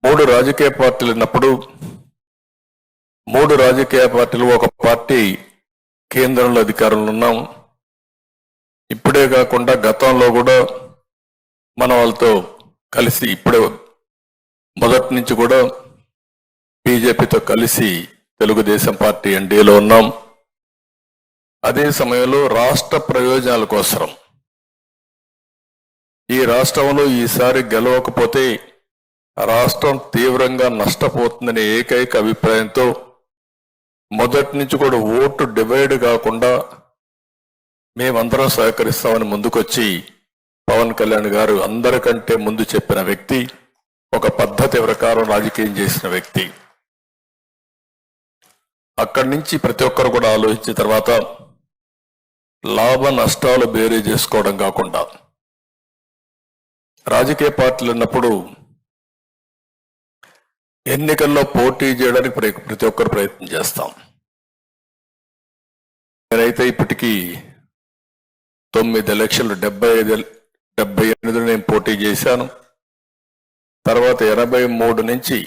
మూడు రాజకీయ పార్టీలు ఉన్నప్పుడు మూడు రాజకీయ పార్టీలు ఒక పార్టీ కేంద్రంలో అధికారంలో ఉన్నాం. ఇప్పుడే కాకుండా గతంలో కూడా మన వాళ్ళతో కలిసి ఇప్పుడే మొదటి నుంచి కూడా బీజేపీతో కలిసి తెలుగుదేశం పార్టీ ఎన్డీఏలో ఉన్నాం. అదే సమయంలో రాష్ట్ర ప్రయోజనాల కోసం ఈ రాష్ట్రంలో ఈసారి గెలవకపోతే రాష్ట్రం తీవ్రంగా నష్టపోతుందనే ఏకైక అభిప్రాయంతో మొదటి నుంచి కూడా ఓటు డివైడ్ కాకుండా మేమందరం సహకరిస్తామని ముందుకొచ్చి పవన్ కళ్యాణ్ గారు అందరికంటే ముందు చెప్పిన వ్యక్తి, ఒక పద్ధతి ప్రకారం రాజకీయం చేసిన వ్యక్తి. అక్కడి నుంచి ప్రతి ఒక్కరు కూడా ఆలోచించిన తర్వాత లాభ నష్టాలు బేరీ చేసుకోవడం కాకుండా రాజకీయ పార్టీలు ఉన్నప్పుడు ఎన్నికల్లో పోటీ చేయడానికి ప్రతి ఒక్కరు ప్రయత్నం చేస్తాం. నేనైతే ఇప్పటికీ 9 ఎలక్షన్లు 78 నేను పోటీ చేశాను. తర్వాత 83 నుంచి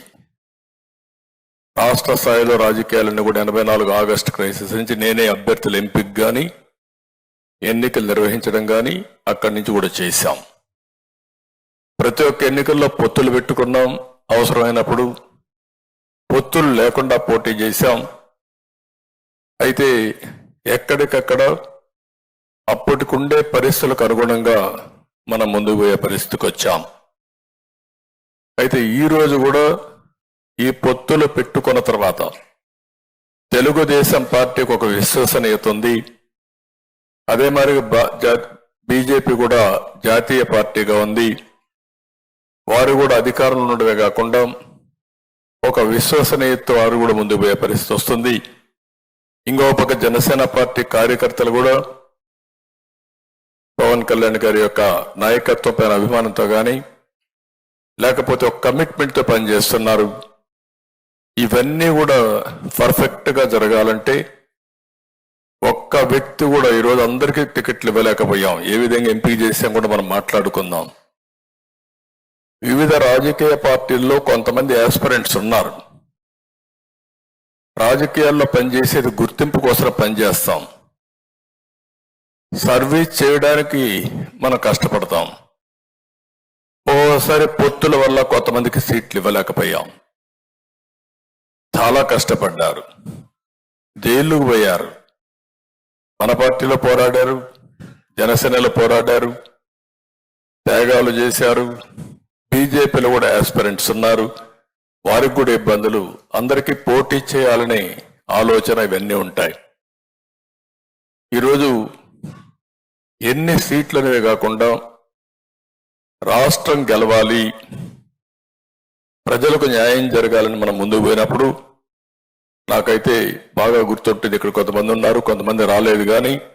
రాష్ట్ర స్థాయిలో రాజకీయాలన్నీ కూడా 84 ఆగస్టు క్రైసిస్ నుంచి నేనే అభ్యర్థుల ఎంపిక కానీ ఎన్నికలు నిర్వహించడం కానీ అక్కడి నుంచి కూడా చేశాం. ప్రతి ఒక్క ఎన్నికల్లో పొత్తులు పెట్టుకున్నాం. అవసరమైనప్పుడు పొత్తులు లేకుండా పోటీ చేశాం. అయితే ఎక్కడికక్కడ అప్పటికుండే పరిస్థితులకు అనుగుణంగా మనం ముందుకు పోయే పరిస్థితికి వచ్చాం. అయితే ఈ రోజు కూడా ఈ పొత్తులు పెట్టుకున్న తర్వాత తెలుగుదేశం పార్టీకి ఒక విశ్వసనీయత ఉంది. అదే మరి బీజేపీ కూడా జాతీయ పార్టీగా ఉంది. వారు కూడా అధికారంలో ఉండడమే కాకుండా ఒక విశ్వసనీయత వారు కూడా ముందుకు పోయే పరిస్థితి వస్తుంది. ఇంకో పక్క జనసేన పార్టీ కార్యకర్తలు కూడా పవన్ కళ్యాణ్ గారి యొక్క నాయకత్వం పైన అభిమానంతో కానీ లేకపోతే ఒక కమిట్మెంట్తో పనిచేస్తున్నారు. ఇవన్నీ కూడా పర్ఫెక్ట్ గా జరగాలంటే ఒక్క వ్యక్తి కూడా ఈరోజు అందరికీ టికెట్లు ఇవ్వలేకపోయాం. ఏ విధంగా ఎంపిక చేసాం కూడా మనం మాట్లాడుకుందాం. వివిధ రాజకీయ పార్టీల్లో కొంతమంది ఆస్పిరెంట్స్ ఉన్నారు. రాజకీయాల్లో పనిచేసేది గుర్తింపు కోసం పనిచేస్తాం. సర్వీస్ చేయడానికి మనం కష్టపడతాం. ఓసారి పొత్తుల వల్ల కొంతమందికి సీట్లు ఇవ్వలేకపోయాం. చాలా కష్టపడ్డారు, జైలుకు పోయారు. మన పార్టీలో పోరాడారు, జనసేనలో పోరాడారు, త్యాగాలు చేశారు. బీజేపీలో కూడా ఆస్పిరెంట్స్ ఉన్నారు, వారికి కూడా ఇబ్బందులు. అందరికీ పోటీ చేయాలనే ఆలోచన ఇవన్నీ ఉంటాయి. ఈరోజు ఎన్ని సీట్లు అనేవి కాకుండా రాష్ట్రం గెలవాలి, ప్రజలకు న్యాయం జరగాలని మనం ముందుకు పోయినప్పుడు నాకైతే బాగా గుర్తుంటుంది. ఇక్కడ కొంతమంది ఉన్నారు, కొంతమంది రాలేదు. కానీ